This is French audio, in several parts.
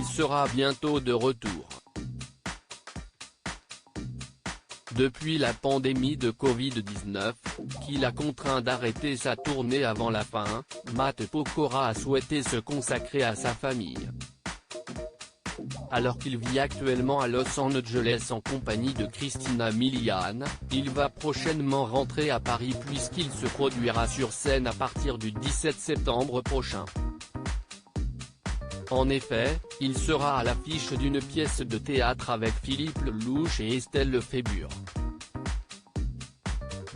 il sera bientôt de retour. Depuis la pandémie de Covid-19, qui l'a contraint d'arrêter sa tournée avant la fin, Matt Pokora a souhaité se consacrer à sa famille. Alors qu'il vit actuellement à Los Angeles en compagnie de Christina Milian, il va prochainement rentrer à Paris puisqu'il se produira sur scène à partir du 17 septembre prochain. En effet, il sera à l'affiche d'une pièce de théâtre avec Philippe Lelouch et Estelle Lefébure.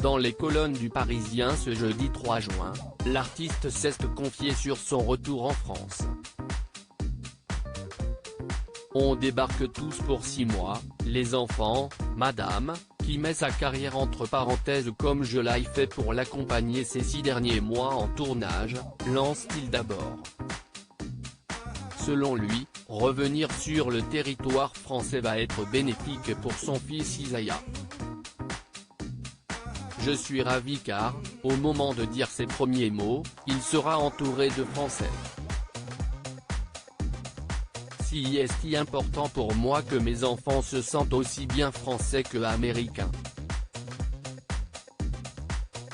Dans les colonnes du Parisien ce jeudi 3 juin, l'artiste s'est confié sur son retour en France. On débarque tous pour 6 mois, les enfants, madame, qui met sa carrière entre parenthèses comme je l'ai fait pour l'accompagner ces 6 derniers mois en tournage, lance-t-il d'abord. Selon lui, revenir sur le territoire français va être bénéfique pour son fils Isaiah. Je suis ravi car, au moment de dire ses premiers mots, il sera entouré de Français. Si est important pour moi que mes enfants se sentent aussi bien français que américains.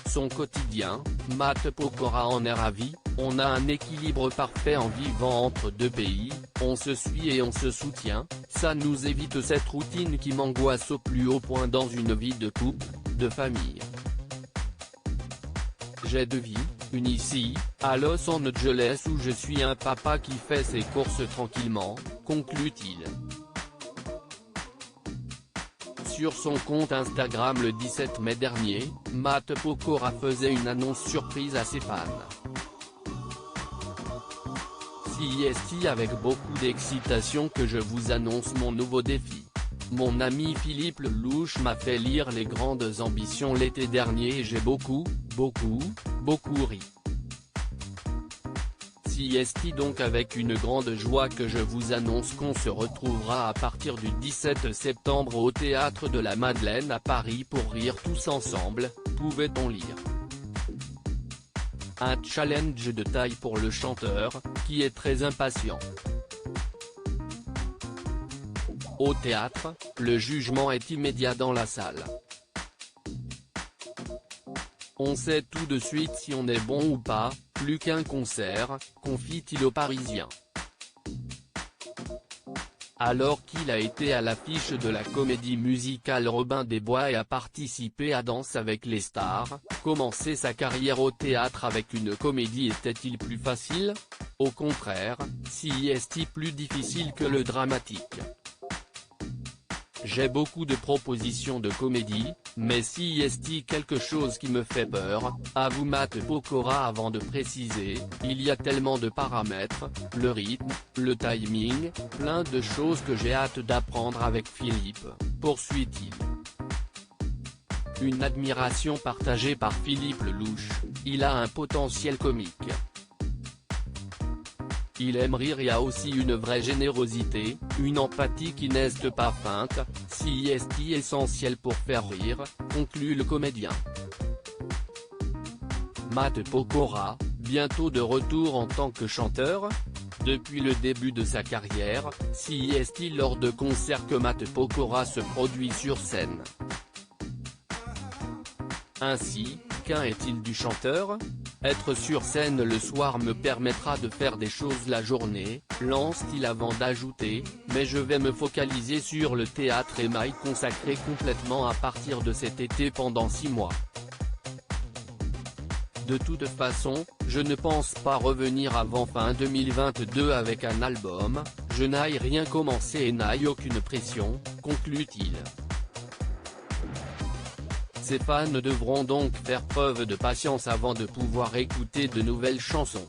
Son quotidien, Matt Pokora en est ravi, on a un équilibre parfait en vivant entre deux pays, on se suit et on se soutient, ça nous évite cette routine qui m'angoisse au plus haut point dans une vie de couple, de famille. J'ai 2 vies, une ici, à Los Angeles où je suis un papa qui fait ses courses tranquillement, conclut-il. Sur son compte Instagram le 17 mai dernier, Matt Pokora faisait une annonce surprise à ses fans. C'est avec beaucoup d'excitation que je vous annonce mon nouveau défi. Mon ami Philippe Lelouch m'a fait lire Les Grandes Ambitions l'été dernier et j'ai beaucoup ri. C'est donc avec une grande joie que je vous annonce qu'on se retrouvera à partir du 17 septembre au Théâtre de la Madeleine à Paris pour rire tous ensemble, pouvait-on lire. Un challenge de taille pour le chanteur, qui est très impatient. Au théâtre, le jugement est immédiat dans la salle. On sait tout de suite si on est bon ou pas, plus qu'un concert, confie-t-il aux Parisiens. Alors qu'il a été à l'affiche de la comédie musicale Robin des Bois et a participé à Danse avec les stars, commencer sa carrière au théâtre avec une comédie était-il plus facile? Au contraire, c'est plus difficile que le dramatique. J'ai beaucoup de propositions de comédie, mais c'est quelque chose qui me fait peur, avoue Matt Pokora avant de préciser, il y a tellement de paramètres, le rythme, le timing, plein de choses que j'ai hâte d'apprendre avec Philippe, poursuit-il. Une admiration partagée par Philippe Lelouch, il a un potentiel comique. Il aime rire et a aussi une vraie générosité, une empathie qui n'est pas feinte, c'est essentiel pour faire rire, conclut le comédien. Matt Pokora, bientôt de retour en tant que chanteur. Depuis le début de sa carrière, c'est lors de concerts que Matt Pokora se produit sur scène. Ainsi, qu'en est-il du chanteur? Être sur scène le soir me permettra de faire des choses la journée, lance-t-il avant d'ajouter, mais je vais me focaliser sur le théâtre et m'y consacrer complètement à partir de cet été pendant 6 mois. De toute façon, je ne pense pas revenir avant fin 2022 avec un album, je n'ai rien commencé et n'ai aucune pression, conclut-il. Ses fans devront donc faire preuve de patience avant de pouvoir écouter de nouvelles chansons.